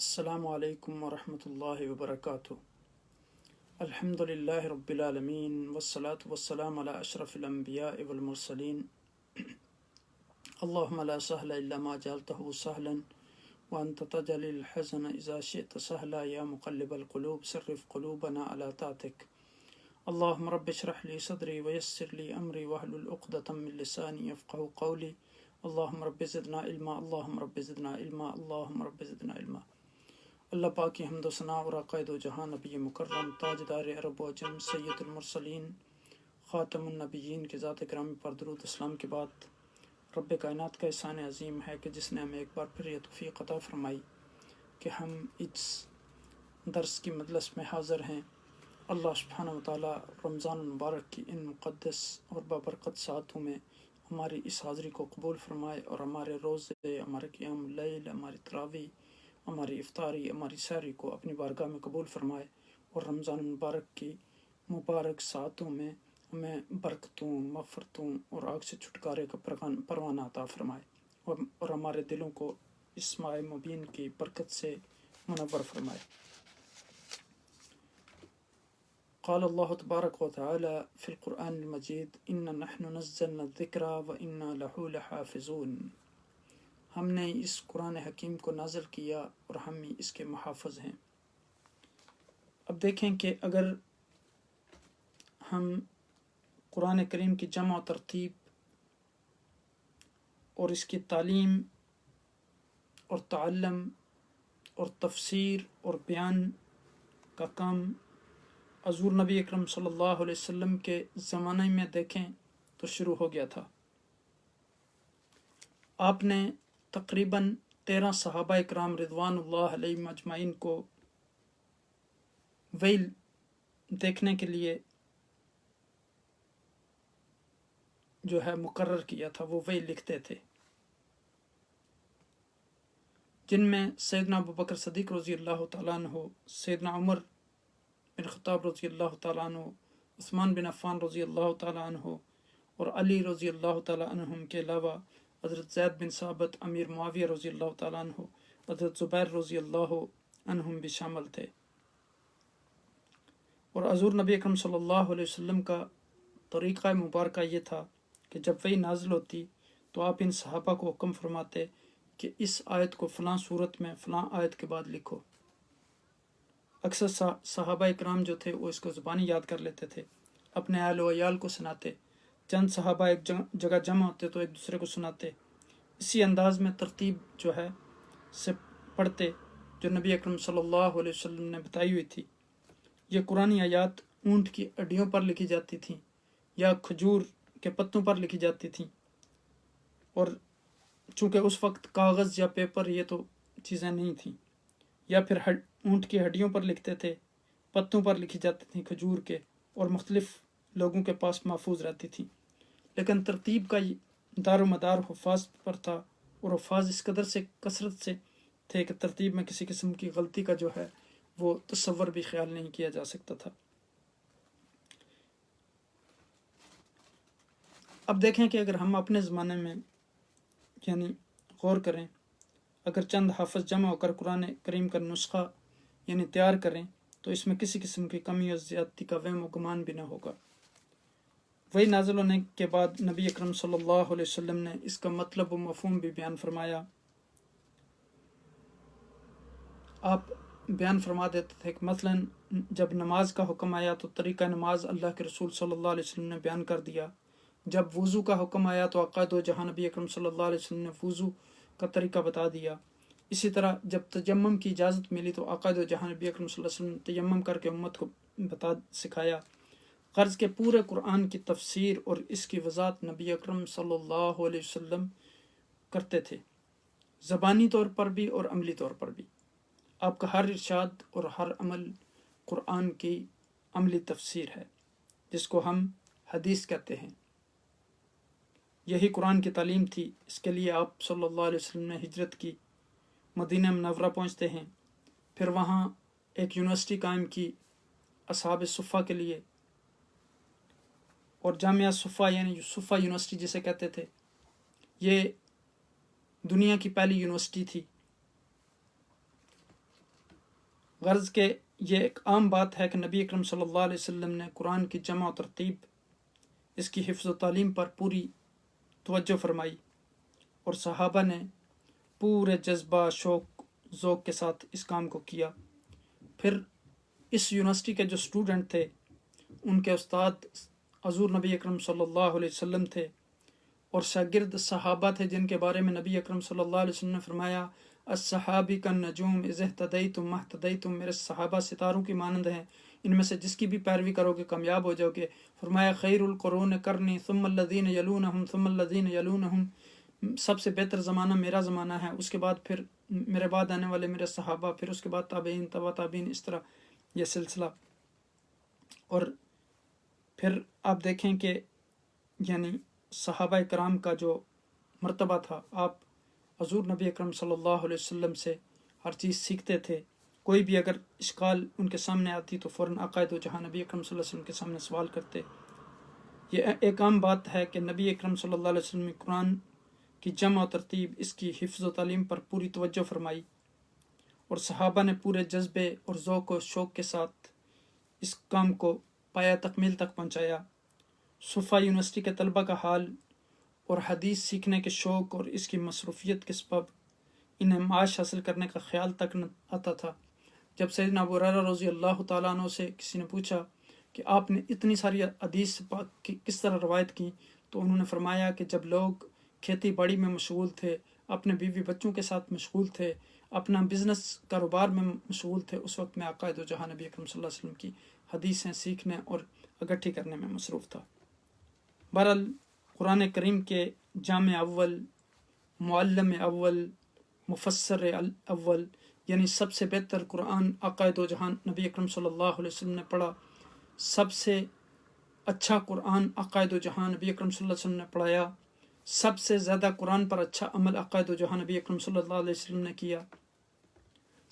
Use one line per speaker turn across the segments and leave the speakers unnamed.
السلام علیکم ورحمۃ اللہ وبرکاتہ۔ الحمد للہ رب العالمین والصلاة والسلام علی اشرف الانبیاء والمرسلین۔ اللہم لا سہل الا ما جعلتہ سہلا وانت تجعل الحزن اذا شئت سہلا یا مقلب القلوب صرف قلوبنا علی طاعتک۔ اللہم رب اشرح لی صدری ویسر لی امری واحلل عقدۃ من لسانی یفقہوا قولی۔ اللہم رب زدنا علما، اللہم رب زدنا علما، اللہم رب زدنا علما۔ اللہ پاک کی حمد و ثناء اور عقائد و جہاں نبی مکرم تاجدار عرب و عجم سید المرسلین خاتم النبیین کے ذات گرامی پر درود اسلام کے بعد، رب کائنات کا احسان عظیم ہے کہ جس نے ہمیں ایک بار پھر یہ توفیق عطا فرمائی کہ ہم اس درس کی مجلس میں حاضر ہیں۔ اللہ سبحانہ و تعالی رمضان المبارک کی ان مقدس اور بابرکت ساعتوں میں ہماری اس حاضری کو قبول فرمائے اور ہمارے روزے، ہمارے قیام اللیل، ہماری تراویح، ہماری افطاری، ہماری سحری کو اپنی بارگاہ میں قبول فرمائے اور رمضان المبارک کی مبارک ساعتوں میں ہمیں برکتوں، مغفرتوں اور آگ سے چھٹکارے کا پروانہ عطا فرمائے اور ہمارے دلوں کو اس ماہ مبین کی برکت سے منور فرمائے۔ قال اللہ تبارک و تعالی فی القرآن المجید انا نحن نزلنا الذکر وانا لہ لحافظون۔ ہم نے اس قرآن حکیم کو نازل کیا اور ہم ہی اس کے محافظ ہیں۔ اب دیکھیں کہ اگر ہم قرآن کریم کی جمع و ترتیب اور اس کی تعلیم اور تعلم اور تفسیر اور بیان کا کام حضور نبی اکرم صلی اللہ علیہ وسلم کے زمانے میں دیکھیں تو شروع ہو گیا تھا۔ آپ نے تقریباً 13 صحابہ اکرام رضوان اللہ علیہم اجمعین کو وحی دیکھنے کے لیے جو ہے مقرر کیا تھا، وہ وحی لکھتے تھے، جن میں سیدنا ابوبکر صدیق رضی اللہ تعالیٰ عنہ، سیدنا عمر بن خطاب رضی اللہ تعالیٰ عنہ، عثمان بن عفان رضی اللہ تعالیٰ عنہ اور علی رضی اللہ تعالیٰ عنہم کے علاوہ حضرت زید بن ثابت، امیر معاویہ رضی اللہ تعالیٰ عنہ، حضرت زبیر رضی اللہ عنہم بھی شامل تھے۔ اور حضور نبی اکرم صلی اللہ علیہ وسلم کا طریقہ مبارکہ یہ تھا کہ جب وحی نازل ہوتی تو آپ ان صحابہ کو حکم فرماتے کہ اس آیت کو فلاں صورت میں فلاں آیت کے بعد لکھو۔ اکثر صحابہ اکرام جو تھے وہ اس کو زبانی یاد کر لیتے تھے، اپنے اہل و عیال کو سناتے، چند صحابہ ایک جگہ جمع ہوتے تو ایک دوسرے کو سناتے، اسی انداز میں ترتیب جو ہے سے پڑھتے جو نبی اکرم صلی اللہ علیہ وسلم نے بتائی ہوئی تھی۔ یہ قرآنی آیات اونٹ کی ہڈیوں پر لکھی جاتی تھیں یا کھجور کے پتوں پر لکھی جاتی تھیں، اور چونکہ اس وقت کاغذ یا پیپر یہ تو چیزیں نہیں تھیں، یا پھر اونٹ کی ہڈیوں پر لکھتے تھے، پتوں پر لکھی جاتی تھیں کھجور کے، اور مختلف لوگوں کے پاس محفوظ رہتی تھیں۔ لیکن ترتیب کا دار و مدار حفاظ پر تھا، اور حفاظ اس قدر سے کثرت سے تھے کہ ترتیب میں کسی قسم کی غلطی کا جو ہے وہ تصور بھی خیال نہیں کیا جا سکتا تھا۔ اب دیکھیں کہ اگر ہم اپنے زمانے میں یعنی غور کریں، اگر چند حافظ جمع ہو کر قرآن کریم کا نسخہ یعنی تیار کریں تو اس میں کسی قسم کی کمی اور زیادتی کا وہم و گمان بھی نہ ہوگا۔ وہی نازل ہونے کے بعد نبی اکرم صلی اللہ علیہ وسلم نے اس کا مطلب و مفہوم بھی بیان فرمایا۔ آپ بیان فرما دیتے تھے کہ مثلا جب نماز کا حکم آیا تو طریقہ نماز اللہ کے رسول صلی اللہ علیہ وسلم نے بیان کر دیا۔ جب وضو کا حکم آیا تو عقائد و جہاں نبی اکرم صلی اللہ علیہ وسلم نے وضو کا طریقہ بتا دیا۔ اسی طرح جب تیمم کی اجازت ملی تو عقائد و جہاں نبی اکرم صلی اللہ علیہ وسلم نے تیمم کر کے امت کو سکھایا۔ غرض کے پورے قرآن کی تفسیر اور اس کی وضاحت نبی اکرم صلی اللہ علیہ وسلم کرتے تھے، زبانی طور پر بھی اور عملی طور پر بھی۔ آپ کا ہر ارشاد اور ہر عمل قرآن کی عملی تفسیر ہے، جس کو ہم حدیث کہتے ہیں۔ یہی قرآن کی تعلیم تھی۔ اس کے لیے آپ صلی اللہ علیہ وسلم نے ہجرت کی، مدینہ منورہ پہنچتے ہیں، پھر وہاں ایک یونیورسٹی قائم کی اصحاب صفہ کے لیے، اور جامعہ صفہ یعنی صفہ یونیورسٹی جسے کہتے تھے، یہ دنیا کی پہلی یونیورسٹی تھی۔ غرض کہ یہ ایک عام بات ہے کہ نبی اکرم صلی اللہ علیہ وسلم نے قرآن کی جمع و ترتیب، اس کی حفظ و تعلیم پر پوری توجہ فرمائی، اور صحابہ نے پورے جذبہ، شوق، ذوق کے ساتھ اس کام کو کیا۔ پھر اس یونیورسٹی کے جو اسٹوڈنٹ تھے، ان کے استاد حضور نبی اکرم صلی اللہ علیہ وسلم تھے، اور شاگرد صحابہ تھے جن کے بارے میں نبی اکرم صلی اللہ علیہ وسلم نے فرمایا الصحابی کالنجوم اذا اهتدیتم ما اهتدیتم، میرے صحابہ ستاروں کی مانند ہیں، ان میں سے جس کی بھی پیروی کرو گے کامیاب ہو جاؤ گے۔ فرمایا خیر القرون قرنی ثم الذین یلونہم ثم الذین یلونہم، سب سے بہتر زمانہ میرا زمانہ ہے، اس کے بعد پھر میرے بعد آنے والے میرے صحابہ، پھر اس کے بعد تابعین، تبع تابعین، اس طرح یہ سلسلہ۔ اور پھر آپ دیکھیں کہ یعنی صحابہ کرام کا جو مرتبہ تھا، آپ حضور نبی اکرم صلی اللہ علیہ وسلم سے ہر چیز سیکھتے تھے۔ کوئی بھی اگر اشکال ان کے سامنے آتی تو فوراً آقا دو جہاں نبی اکرم صلی اللہ علیہ وسلم کے سامنے سوال کرتے۔ یہ ایک عام بات ہے کہ نبی اکرم صلی اللہ علیہ وسلم نے قرآن کی جمع و ترتیب، اس کی حفظ و تعلیم پر پوری توجہ فرمائی، اور صحابہ نے پورے جذبے اور ذوق و شوق کے ساتھ اس کام کو پایا تکمیل تک پہنچایا۔ صفا یونیورسٹی کے طلبہ کا حال اور حدیث سیکھنے کے شوق اور اس کی مصروفیت کے سبب انہیں معاش حاصل کرنے کا خیال تک نہ آتا تھا۔ جب سیدنا ابو ہریرہ رضی اللہ تعالیٰ عنہ سے کسی نے پوچھا کہ آپ نے اتنی ساری حدیث پاک کس طرح روایت کی، تو انہوں نے فرمایا کہ جب لوگ کھیتی باڑی میں مشغول تھے، اپنے بیوی بچوں کے ساتھ مشغول تھے، اپنا بزنس کاروبار میں مشغول تھے، اس وقت میں آقا دو جہاں نبی اکرم صلی اللہ علیہ وسلم کی حدیثیں سیکھنے اور اکٹھی کرنے میں مصروف تھا۔ بہرحال قرآن کریم کے جامع اول، معلم اول، مفسر اول، یعنی سب سے بہتر قرآن آقا دو جہان نبی اکرم صلی اللہ علیہ وسلم نے پڑھا، سب سے اچھا قرآن آقا دو جہان نبی اکرم صلی اللہ علیہ وسلم نے پڑھایا، سب سے زیادہ قرآن پر اچھا عمل آقا دو جہان نبی اکرم صلی اللہ علیہ وسلم نے کیا،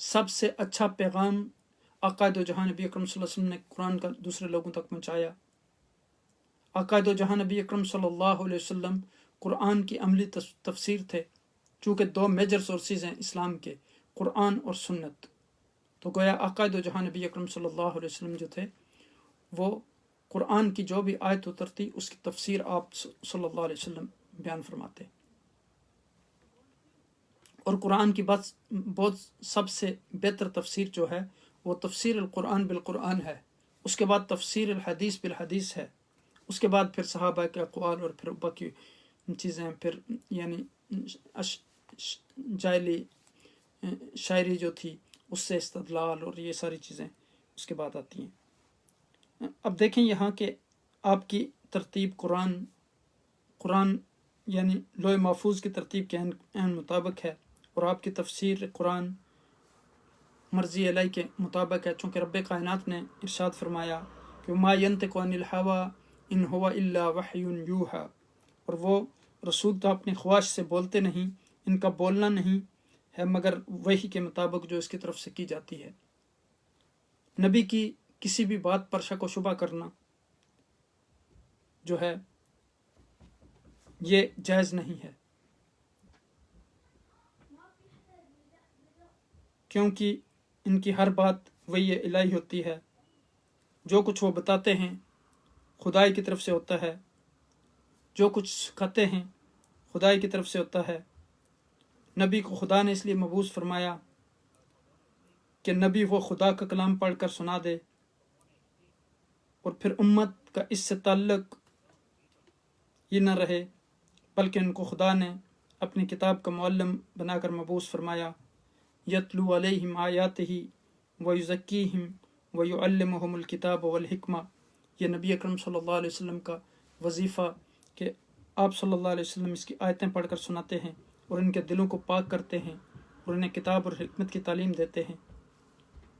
سب سے اچھا پیغام آقا دو جہان نبی اکرم صلی اللہ علیہ وسلم نے قرآن کا دوسرے لوگوں تک پہنچایا۔ آقا دو جہاں نبی اکرم صلی اللہ علیہ وسلم قرآن کی عملی تفسیر تھے، چونکہ دو میجر سورسز ہیں اسلام کے، قرآن اور سنت، تو گویا آقا دو جہاں نبی اکرم صلی اللہ علیہ وسلم جو تھے وہ قرآن کی جو بھی آیت اترتی اس کی تفسیر آپ صلی اللہ علیہ وسلم بیان فرماتے، اور قرآن کی بہت سب سے بہتر تفسیر جو ہے وہ تفسیر القرآن بالقرآن ہے، اس کے بعد تفسیر الحدیث بالحدیث ہے، اس کے بعد پھر صحابہ کے اقوال اور پھر باقی چیزیں، پھر یعنی جاہلی شاعری جو تھی اس سے استدلال اور یہ ساری چیزیں اس کے بعد آتی ہیں۔ اب دیکھیں یہاں کہ آپ کی ترتیب قرآن یعنی لوح محفوظ کی ترتیب کے عین مطابق ہے، اور آپ کی تفسیر قرآن مرضی الہی کے مطابق ہے، چونکہ رب کائنات نے ارشاد فرمایا کہ ما ینطق عن الہوی ان هو الا وحی یوحی، اور وہ رسول تو اپنی خواہش سے بولتے نہیں، ان کا بولنا نہیں ہے مگر وحی کے مطابق جو اس کی طرف سے کی جاتی ہے۔ نبی کی کسی بھی بات پر شک و شبہ کرنا جو ہے یہ جائز نہیں ہے، کیونکہ ان کی ہر بات وحی الہی ہوتی ہے، جو کچھ وہ بتاتے ہیں خدائی کی طرف سے ہوتا ہے، جو کچھ سکھاتے ہیں خدائی کی طرف سے ہوتا ہے۔ نبی کو خدا نے اس لیے مبعوث فرمایا کہ نبی وہ خدا کا کلام پڑھ کر سنا دے، اور پھر امت کا اس سے تعلق یہ نہ رہے، بلکہ ان کو خدا نے اپنی کتاب کا معلم بنا کر مبعوث فرمایا، یتلو علیہم آیاتہ ویزکیہم ویعلمہم الکتاب والحکمہ۔ یہ نبی اکرم صلی اللہ علیہ وسلم کا وظیفہ کہ آپ صلی اللہ علیہ وسلم اس کی آیتیں پڑھ کر سناتے ہیں اور ان کے دلوں کو پاک کرتے ہیں اور انہیں کتاب اور حکمت کی تعلیم دیتے ہیں۔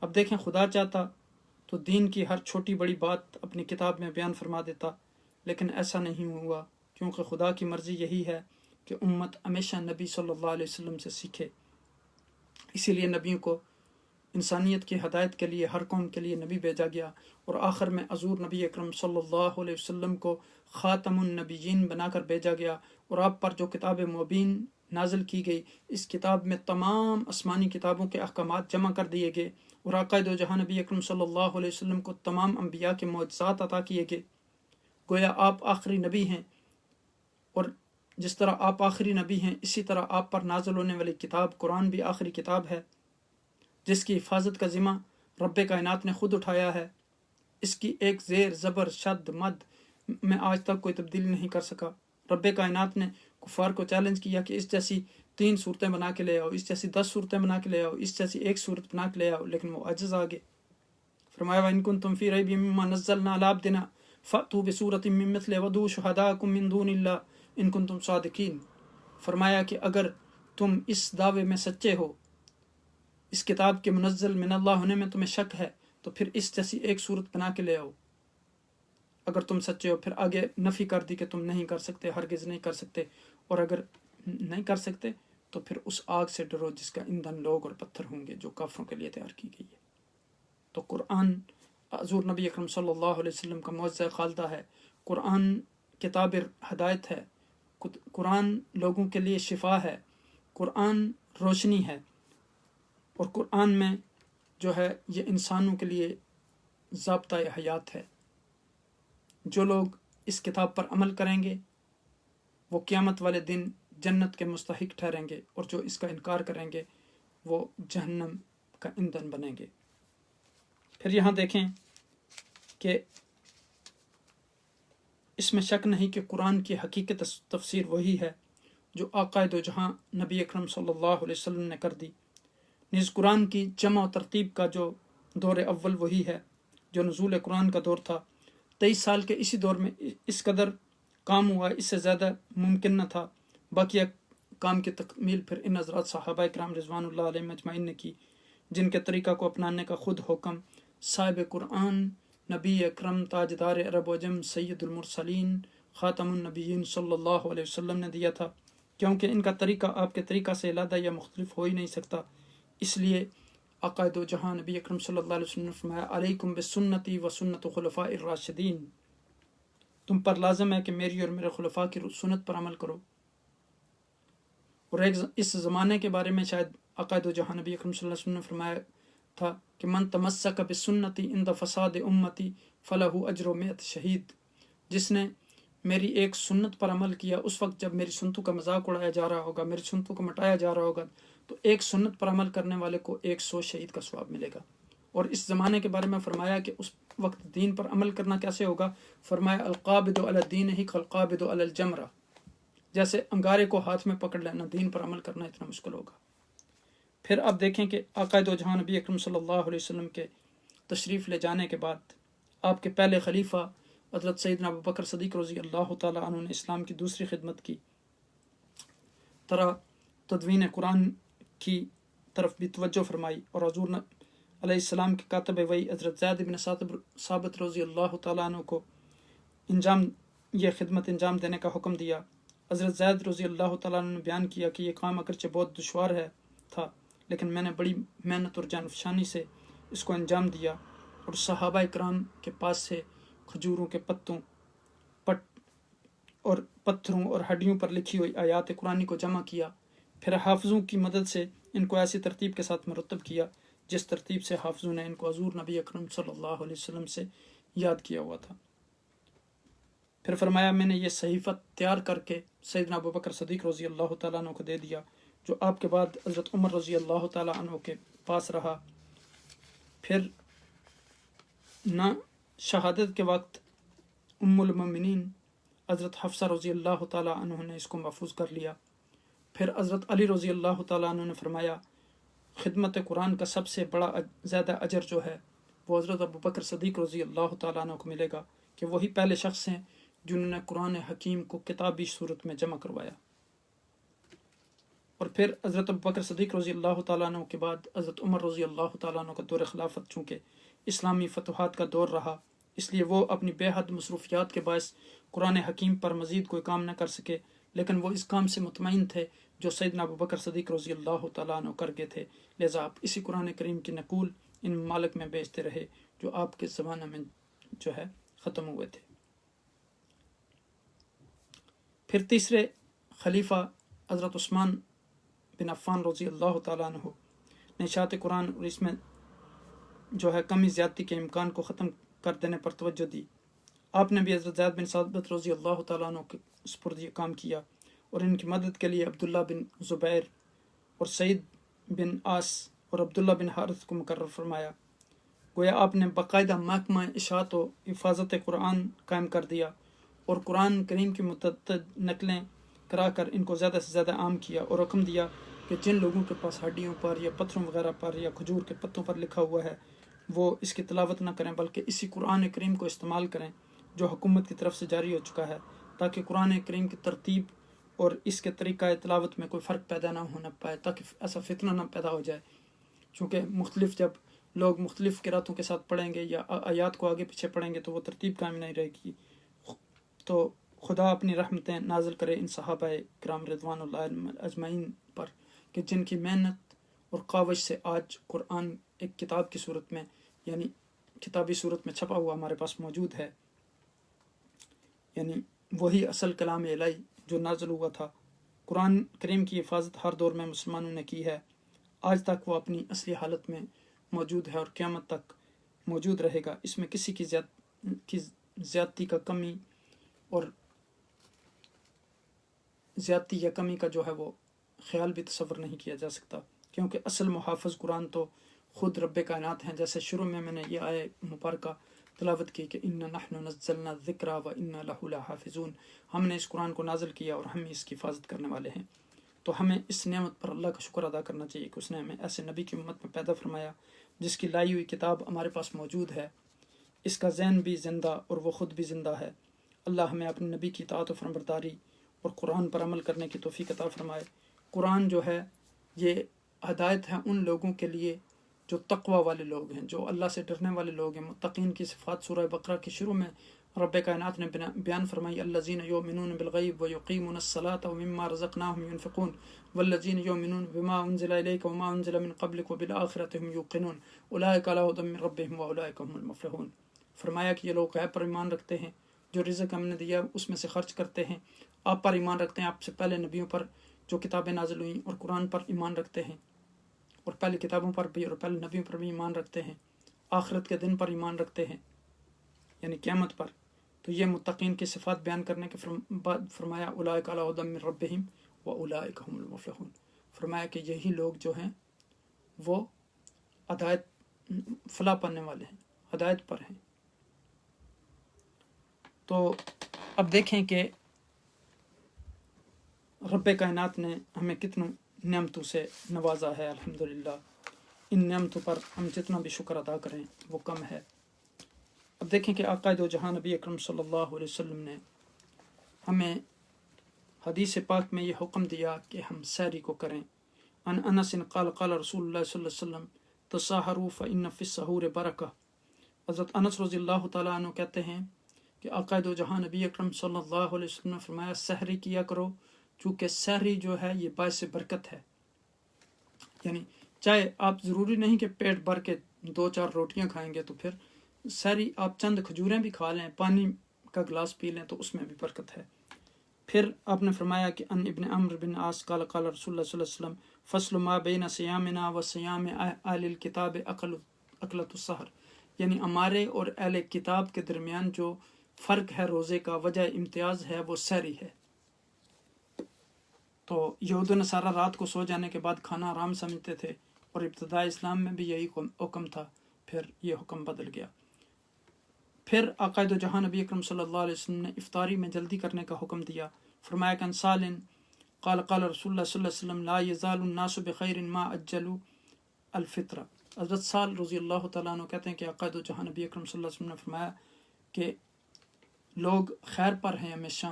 اب دیکھیں خدا چاہتا تو دین کی ہر چھوٹی بڑی بات اپنی کتاب میں بیان فرما دیتا، لیکن ایسا نہیں ہوا، کیونکہ خدا کی مرضی یہی ہے کہ امت ہمیشہ نبی صلی اللہ علیہ وسلم سے سیکھے۔ اسی لیے نبیوں کو انسانیت کی ہدایت کے لیے ہر قوم کے لیے نبی بھیجا گیا، اور آخر میں حضور نبی اکرم صلی اللہ علیہ وسلم کو خاتم النبیین بنا کر بھیجا گیا، اور آپ پر جو کتاب مبین نازل کی گئی، اس کتاب میں تمام آسمانی کتابوں کے احکامات جمع کر دیے گئے، اور آقا دو جہاں نبی اکرم صلی اللہ علیہ وسلم کو تمام انبیاء کے معجزات عطا کیے گئے۔ گویا آپ آخری نبی ہیں، اور جس طرح آپ آخری نبی ہیں اسی طرح آپ پر نازل ہونے والی کتاب قرآن بھی آخری کتاب ہے، جس کی حفاظت کا ذمہ رب کائنات نے خود اٹھایا ہے۔ اس کی ایک زیر زبر شد مد میں آج تک کوئی تبدیلی نہیں کر سکا۔ رب کائنات نے کفار کو چیلنج کیا کہ اس جیسی 3 صورتیں بنا کے لے آؤ، اس جیسی 10 صورتیں بنا کے لے آؤ، اس جیسی 1 صورت بنا کے لے آؤ، لیکن وہ عجز آ گئے۔ فرمایا وَإِن كُنتُمْ فِي رَيْبٍ مِّمَّا نَزَّلْنَا عَلَىٰ عَبْدِنَا فَأْتُوا بِسُورَةٍ مِّن مِّثْلِهِ وَادْعُوا شُهَدَاءَكُم مِّن دُونِ اللَّهِ إِن كُنتُمْ صَادِقِينَ۔ فرمایا کہ اگر تم اس دعوے میں سچے ہو، اس کتاب کے منزل من اللہ ہونے میں تمہیں شک ہے، تو پھر اس جیسی 1 صورت بنا کے لے آؤ اگر تم سچے ہو۔ پھر آگے نفی کر دی کہ تم نہیں کر سکتے، ہرگز نہیں کر سکتے، اور اگر نہیں کر سکتے تو پھر اس آگ سے ڈرو جس کا ایندھن لوگ اور پتھر ہوں گے، جو کافروں کے لیے تیار کی گئی ہے۔ تو قرآن حضور نبی اکرم صلی اللہ علیہ وسلم کا معجزہ خالدہ ہے۔ قرآن کتاب ہدایت ہے، قرآن لوگوں کے لیے شفا ہے، قرآن روشنی ہے، اور قرآن میں جو ہے یہ انسانوں کے لیے ضابطۂ حیات ہے۔ جو لوگ اس کتاب پر عمل کریں گے وہ قیامت والے دن جنت کے مستحق ٹھہریں گے، اور جو اس کا انکار کریں گے وہ جہنم کا ایندھن بنیں گے۔ پھر یہاں دیکھیں کہ اس میں شک نہیں کہ قرآن کی حقیقت تفسیر وہی ہے جو آقا دو جہاں نبی اکرم صلی اللہ علیہ وسلم نے کر دی۔ نیز قرآن کی جمع و ترتیب کا جو دور اول وہی ہے جو نزول قرآن کا دور تھا۔ 23 سال کے اسی دور میں اس قدر کام ہوا، اس سے زیادہ ممکن نہ تھا۔ باقی کام کی تکمیل پھر ان حضرات صحابہ کرام رضوان اللہ علیہ مجمعین نے کی، جن کے طریقہ کو اپنانے کا خود حکم صاحب قرآن نبی اکرم تاجدار عرب و عجم سید المرسلین خاتم النبیین صلی اللہ علیہ وسلم نے دیا تھا، کیونکہ ان کا طریقہ آپ کے طریقہ سے علیحدہ یا مختلف ہو ہی نہیں سکتا۔ اس لیے آقا دو جہاں نبی اکرم صلی اللہ علیہ وسلم نے فرمایا علیکم بسنتی و سنت خلفاء الراشدین، تم پر لازم ہے کہ میری اور میرے خلفاء کی سنت پر عمل کرو۔ اور ایک اس زمانے کے بارے میں شاید آقا دو جہاں نبی اکرم صلی اللہ علیہ وسلم نے فرمایا تھا کہ من تمسک بسنتی عند فساد امتی فلہ اجر 100 شہید، جس نے میری ایک سنت پر عمل کیا اس وقت جب میری سنتوں کا مذاق اڑایا جا رہا ہوگا، میری سنتوں کو مٹایا جا رہا ہوگا، تو ایک سنت پر عمل کرنے والے کو 100 شہید کا ثواب ملے گا۔ اور اس زمانے کے بارے میں فرمایا کہ اس وقت دین پر عمل کرنا کیسے ہوگا، فرمایا القابض علی الدین ہی کالقابض علی الجمرہ، جیسے انگارے کو ہاتھ میں پکڑ لینا، دین پر عمل کرنا اتنا مشکل ہوگا۔ پھر اب دیکھیں کہ آقا دو جہاں نبی اکرم صلی اللہ علیہ وسلم کے تشریف لے جانے کے بعد آپ کے پہلے خلیفہ حضرت سیدنا ابوبکر صدیق رضی اللہ تعالیٰ عنہ نے اسلام کی دوسری خدمت کی طرح تدوین قرآن کی طرف بھی توجہ فرمائی، اور حضور علیہ السلام کے کاتب وحی حضرت زید بن ثابت رضی اللہ تعالیٰ عنہ کو یہ خدمت انجام دینے کا حکم دیا۔ حضرت زید رضی اللہ تعالیٰ عنہ نے بیان کیا کہ یہ کام اگرچہ بہت دشوار تھا، لیکن میں نے بڑی محنت اور جان افشانی سے اس کو انجام دیا، اور صحابہ کرام کے پاس سے کھجوروں کے پتوں اور پتھروں اور ہڈیوں پر لکھی ہوئی آیات قرآنی کو جمع کیا، پھر حافظوں کی مدد سے ان کو ایسی ترتیب کے ساتھ مرتب کیا جس ترتیب سے حافظوں نے ان کو حضور نبی اکرم صلی اللہ علیہ وسلم سے یاد کیا ہوا تھا۔ پھر فرمایا میں نے یہ صحیفہ تیار کر کے سیدنا ابوبکر صدیق رضی اللہ تعالیٰ عنہ کو دے دیا، جو آپ کے بعد حضرت عمر رضی اللہ تعالیٰ عنہ کے پاس رہا۔ پھر نہ شہادت کے وقت ام المؤمنین حضرت حفصہ رضی اللہ تعالیٰ عنہ نے اس کو محفوظ کر لیا۔ پھر حضرت علی رضی اللہ تعالیٰ عنہ نے فرمایا خدمت قرآن کا سب سے بڑا زیادہ اجر جو ہے وہ حضرت ابوبکر صدیق رضی اللہ تعالیٰ عنہ کو ملے گا، کہ وہی پہلے شخص ہیں جنہوں نے قرآن حکیم کو کتابی صورت میں جمع کروایا۔ اور پھر حضرت ابوبکر صدیق رضی اللہ تعالیٰ عنہ کے بعد حضرت عمر رضی اللہ تعالیٰ عنہ کا دور خلافت چونکہ اسلامی فتوحات کا دور رہا، اس لیے وہ اپنی بے حد مصروفیات کے باعث قرآن حکیم پر مزید کوئی کام نہ کر سکے، لیکن وہ اس کام سے مطمئن تھے جو سیدنا ابوبکر صدیق رضی اللہ تعالیٰ عنہ کر گئے تھے، لہذا آپ اسی قرآن کریم کی نقول ان ممالک میں بیچتے رہے جو آپ کے زمانہ میں جو ہے ختم ہوئے تھے۔ پھر تیسرے خلیفہ حضرت عثمان بن عفان رضی اللہ تعالیٰ عنہ نے اشاعت قرآن اور اس میں جو ہے کمی زیادتی کے امکان کو ختم کر دینے پر توجہ دی۔ آپ نے بھی حضرت زید بن ثابت رضی اللہ تعالیٰ عنہ کے سپرد یہ کام کیا اور ان کی مدد کے لیے عبداللہ بن زبیر اور سعید بن عاص اور عبداللہ بن حارث کو مقرر فرمایا۔ گویا آپ نے باقاعدہ محکمہ اشاعت و حفاظت قرآن قائم کر دیا اور قرآن کریم کی متعدد نقلیں کرا کر ان کو زیادہ سے زیادہ عام کیا اور حکم دیا کہ جن لوگوں کے پاس ہڈیوں پر یا پتھروں وغیرہ پر یا کھجور کے پتوں پر لکھا ہوا ہے وہ اس کی تلاوت نہ کریں بلکہ اسی قرآن کریم کو استعمال کریں جو حکومت کی طرف سے جاری ہو چکا ہے، تاکہ قرآن کریم کی ترتیب اور اس کے طریقہ تلاوت میں کوئی فرق پیدا نہ ہونا پائے، تاکہ ایسا فتنہ نہ پیدا ہو جائے۔ چونکہ مختلف جب لوگ مختلف قراتوں کے ساتھ پڑھیں گے یا آیات کو آگے پیچھے پڑھیں گے تو وہ ترتیب قائم نہیں رہے گی۔ تو خدا اپنی رحمتیں نازل کرے ان صحابہ کرام رضوان اللہ اجمعین پر کہ جن کی محنت اور کاوش سے آج قرآن ایک کتاب کی صورت میں یعنی کتابی صورت میں چھپا ہوا ہمارے پاس موجود ہے، یعنی وہی اصل کلام الہی جو نازل ہوا تھا۔ قرآن کریم کی حفاظت ہر دور میں مسلمانوں نے کی ہے، آج تک وہ اپنی اصلی حالت میں موجود ہے اور قیامت تک موجود رہے گا۔ اس میں کسی کی زیادتی کا کمی اور زیادتی یا کمی کا جو ہے وہ خیال بھی تصور نہیں کیا جا سکتا، کیونکہ اصل محافظ قرآن تو خود رب کائنات ہیں۔ جیسے شروع میں نے یہ آیہ مبارکہ تلاوت کی کہ اِنَّا نَحْنُ نَزَّلْنَا الذِّكْرَ وَإِنَّا لَهُ لَحَافِظُونَ، ہم نے اس قرآن کو نازل کیا اور ہم اس کی حفاظت کرنے والے ہیں۔ تو ہمیں اس نعمت پر اللہ کا شکر ادا کرنا چاہیے کہ اس نے ہمیں ایسے نبی کی امت میں پیدا فرمایا جس کی لائی ہوئی کتاب ہمارے پاس موجود ہے، اس کا ذہن بھی زندہ اور وہ خود بھی زندہ ہے۔ اللہ ہمیں اپنے نبی کی اطاعت و فرمانبرداری اور قرآن پر عمل کرنے کی توفیق عطا فرمائے۔ قرآن جو ہے یہ ہدایت ہے ان لوگوں کے لیے جو تقوی والے لوگ ہیں، جو اللہ سے ڈرنے والے لوگ ہیں۔ متقین کی صفات سورہ بقرہ کے شروع میں رب کائنات نے بیان فرمائی، الذین یؤمنون بالغیب ویقیمون الصلاۃ ومما رزقناہم ینفقون والذین یؤمنون بما انزل الیک وما انزل من قبلک وبالآخرۃ هم یوقنون اولئک علی ھدی من ربہم واولئک هم المفلحون۔ فرمایا کہ یہ لوگ غیب پر ایمان رکھتے ہیں، جو رزق ہم نے دیا اس میں سے خرچ کرتے ہیں، آپ پر ایمان رکھتے ہیں، آپ سے پہلے نبیوں پر جو کتابیں نازل ہوئیں اور قرآن پر ایمان رکھتے ہیں، اور پہلے کتابوں پر بھی اور پہلے نبیوں پر بھی ایمان رکھتے ہیں، آخرت کے دن پر ایمان رکھتے ہیں یعنی قیامت پر۔ تو یہ متقین کی صفات بیان کرنے کے بعد فرمایا اولئک علی ھدی من ربہم واولئک هم المفلحون، فرمایا کہ یہی لوگ جو ہیں وہ ہدایت فلاح پانے والے ہیں، ہدایت پر ہیں۔ تو اب دیکھیں کہ رب کائنات نے ہمیں کتنی نعمتوں سے نوازا ہے، الحمدللہ۔ ان نعمتوں پر ہم جتنا بھی شکر ادا کریں وہ کم ہے۔ اب دیکھیں کہ آقا دو جہاں نبی اکرم صلی اللہ علیہ وسلم نے ہمیں حدیث پاک میں یہ حکم دیا کہ ہم سحری کو کریں۔ ان انس قال قال رسول اللہ صلی اللہ علیہ وسلم تساحروا فإن فی السحور برکہ۔ حضرت انس رضی اللہ تعالیٰ عنہ کہتے ہیں کہ آقا دو جہاں نبی اکرم صلی اللہ علیہ وسلم نے فرمایا سحری کیا کرو، چونکہ سحری جو ہے یہ باعث برکت ہے۔ یعنی چاہے آپ ضروری نہیں کہ پیٹ بھر کے 2-4 روٹیاں کھائیں گے، تو پھر سحری آپ چند کھجوریں بھی کھا لیں، پانی کا گلاس پی لیں تو اس میں بھی برکت ہے۔ پھر آپ نے فرمایا کہ ان ابن عمرو بن عاص قال قال رسول اللہ صلی اللہ علیہ وسلم فصل ما بین صیامنا و صیام اہل الکتاب اکلۃ السحر، یعنی ہمارے اور اہل کتاب کے درمیان جو فرق ہے روزے کا، وجہ امتیاز ہے وہ سحری ہے۔ تو یہود و نصارہ رات کو سو جانے کے بعد کھانا آرام سمجھتے تھے، اور ابتداء اسلام میں بھی یہی حکم تھا، پھر یہ حکم بدل گیا۔ پھر آقا دو جہاں نبی اکرم صلی اللہ علیہ وسلم نے افطاری میں جلدی کرنے کا حکم دیا۔ فرمایا کہ انصال قال قال رسول اللہ صلی اللہ علیہ وسلم لا یزال الناس بخیر ما اجلوا الفطر۔ حضرت سال رضی اللہ تعالیٰ عنہ کہتے ہیں کہ آقا دو جہاں نبی اکرم صلی اللہ علیہ وسلم نے فرمایا کہ لوگ خیر پر ہیں ہمیشہ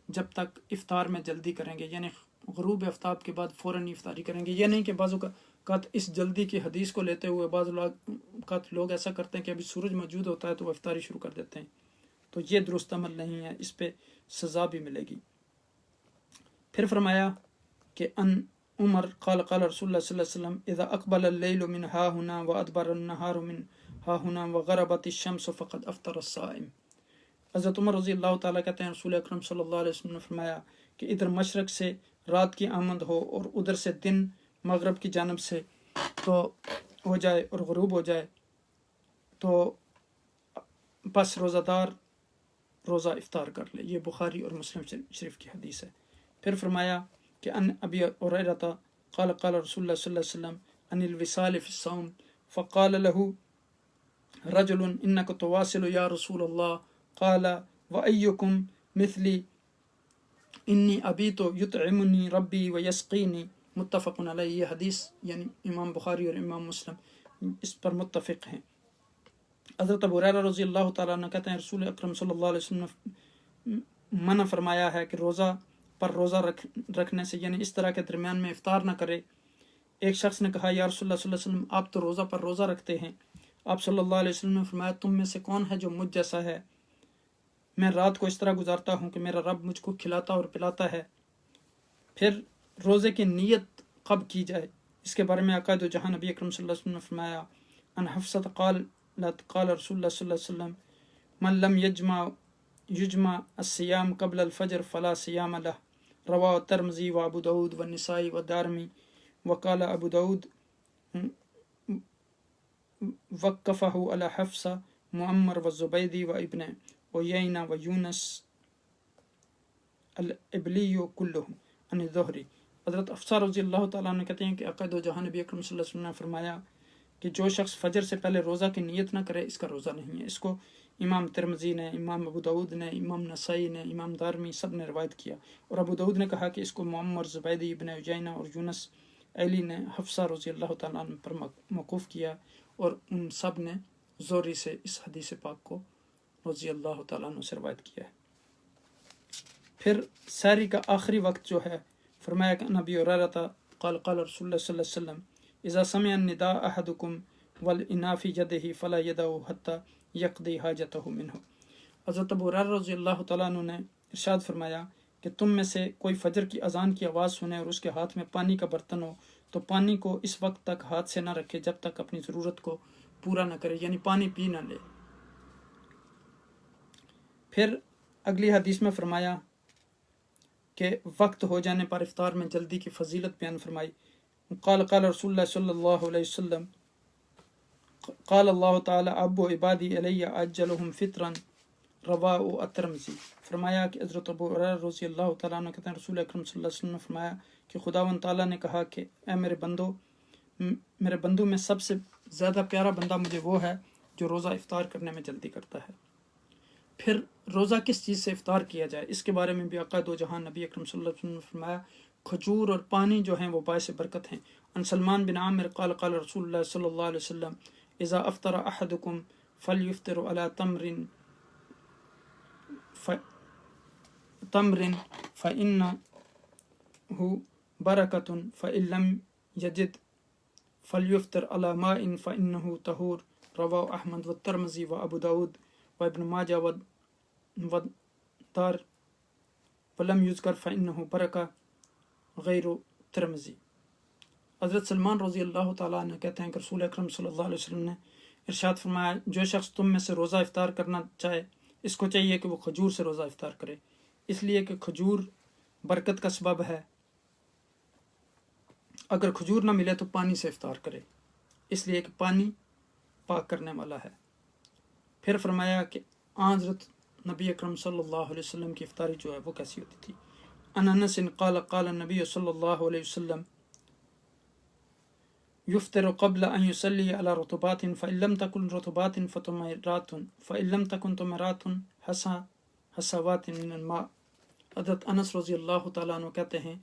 جب تک افطار میں جلدی کریں گے، یعنی غروب آفتاب کے بعد فوراً افطاری کریں گے۔ یہ نہیں کہ بعض اوقات اس جلدی کی حدیث کو لیتے ہوئے بعض اوقات لوگ ایسا کرتے ہیں کہ ابھی سورج موجود ہوتا ہے تو وہ افطاری شروع کر دیتے ہیں، تو یہ درست عمل نہیں ہے، اس پہ سزا بھی ملے گی۔ پھر فرمایا کہ ان عمر قال قال رسول اللہ صلی اللہ علیہ وسلم اذا اقبل اللیل من ها هنا وادبر النهار من ها هنا وغربت الشمس فقد افطر الصائم۔ حضرت عمر رضی اللہ تعالیٰ کہتے ہیں رسول اکرم صلی اللہ علیہ وسلم نے فرمایا کہ ادھر مشرق سے رات کی آمد ہو اور ادھر سے دن مغرب کی جانب سے تو ہو جائے اور غروب ہو جائے تو بس روزہ دار روزہ افطار کر لے. یہ بخاری اور مسلم شریف کی حدیث ہے. پھر فرمایا کہ ان ابی ہریرہ قال قال رسول اللہ صلی اللہ علیہ وسلم عن الوصال فی الصوم فقال له رجل انك تواصل یا رسول اللہ قال وایکم مثلی انی ابیت یطعمنی ربی ویسقینی. متفق علیہ. یہ حدیث یعنی امام بخاری اور امام مسلم اس پر متفق ہیں. حضرت ابو ہریرہ رضی اللہ تعالیٰ عنہ کہتے ہیں رسول اکرم صلی اللہ علیہ وسلم نے منع فرمایا ہے کہ روزہ پر روزہ رکھنے سے یعنی اس طرح کے درمیان میں افطار نہ کرے. ایک شخص نے کہا یا رسول اللہ صلی اللہ علیہ وسلم آپ تو روزہ پر روزہ رکھتے ہیں. آپ صلی اللہ علیہ وسلم نے فرمایا تم میں سے کون ہے جو مجھ جیسا ہے؟ میں رات کو اس طرح گزارتا ہوں کہ میرا رب مجھ کو کھلاتا اور پلاتا ہے. پھر روزے کی نیت کب کی جائے اس کے بارے میں آقا دو جہاں نبی اکرم صلی اللہ علیہ وسلم نے فرمایا ان حفصۃ قال رسول اللہ صلی اللہ علیہ وسلم من لم یجمع الصیام قبل الفجر فلا صیام له. رواه الترمذی و ابو داود و النسائی و دارمی وقال ابو داود وقفہ علی حفصہ معمر و زبیدی و ابن عیینہ و یونس الابلی کلہم عن الزہری. حضرت حفصہ رضی اللہ تعالیٰ عنہ کہتے ہیں کہ آقا دو جہاں نبی اکرم صلی اللہ علیہ وسلم نے فرمایا کہ جو شخص فجر سے پہلے روزہ کی نیت نہ کرے اس کا روزہ نہیں ہے. اس کو امام ترمذی نے، امام ابو داود نے، امام نسائی نے، امام دارمی سب نے روایت کیا. اور ابو داود نے کہا کہ اس کو معمر، زبیدی، ابن عیینہ اور یونس ایلی نے حفصہ رضی اللہ تعالیٰ عنہ پر موقوف کیا اور ان سب نے زہری سے اس حدیث پاک کو رضی اللہ تعالیٰ عنہ سے روایت کیا ہے. پھر سحری کا آخری وقت جو ہے فرمایا کہ نبی ہریرہ قال قال رسول اللہ صلی اللہ علیہ وسلم اذا سمع النداء احدکم والاناء فی یدہ فلا یدعه حتی یقضی حاجتہ منہ. حضرت ابو ہریرہ رضی اللہ تعالیٰ عنہ نے ارشاد فرمایا کہ تم میں سے کوئی فجر کی اذان کی آواز سنے اور اس کے ہاتھ میں پانی کا برتن ہو تو پانی کو اس وقت تک ہاتھ سے نہ رکھے جب تک اپنی ضرورت کو پورا نہ کرے، یعنی پانی پی نہ لے. پھر اگلی حدیث میں فرمایا کہ وقت ہو جانے پر افطار میں جلدی کی فضیلت بیان فرمائی. قال قال رسول اللہ صلی اللہ علیہ وسلم قال اللہ تعالی ابو عبادی علیہ اجلہم فطرا. رواہ الترمذی. فرمایا کہ حضرت ابو ہریرہ رضی اللہ تعالیٰ عنہ کہتے ہیں رسول اکرم صلی اللہ علیہ وسلم نے فرمایا کہ خداوند تعالیٰ نے کہا کہ اے میرے بندوں میں سب سے زیادہ پیارا بندہ مجھے وہ ہے جو روزہ افطار کرنے میں جلدی کرتا ہے. پھر روزہ کس چیز سے افطار کیا جائے اس کے بارے میں بھی آقا دو جہاں نبی اکرم صلی اللہ علیہ وسلم نے فرمایا کھجور اور پانی جو ہیں وہ باعث برکت ہیں. ان سلمان بن عامر قال قال رسول اللہ صلی اللہ علیہ وسلم اذا افطر احدکم فلیفطر علی تمر فإنه برکۃ فإن لم یجد فلیفطر علی ماء فإنه طہور. رواہ احمد والترمذی وابو داود وابن ماجہ ودار ولم یذکر فإنه برکہ غیر ترمذی. حضرت سلمان رضی اللہ تعالیٰ عنہ کہتے ہیں کہ رسول اکرم صلی اللہ علیہ وسلم نے ارشاد فرمایا جو شخص تم میں سے روزہ افطار کرنا چاہے اس کو چاہیے کہ وہ کھجور سے روزہ افطار کرے، اس لیے کہ کھجور برکت کا سبب ہے. اگر کھجور نہ ملے تو پانی سے افطار کرے، اس لیے کہ پانی پاک کرنے والا ہے. پھر فرمایا کہ حضرت نبی اکرم صلی اللہ علیہ وسلم کی افطاری جو ہے وہ کیسی ہوتی تھی. عن انس قال قال النبی صلی اللہ علیہ وسلم یفطر قبل ان یصلی علی رطبات فإن لم تکن رطبات فتمرات فإن لم تکن تمرات حسوات من الماء. حضرت انس رضی اللہ تعالیٰ عنہ کہتے ہیں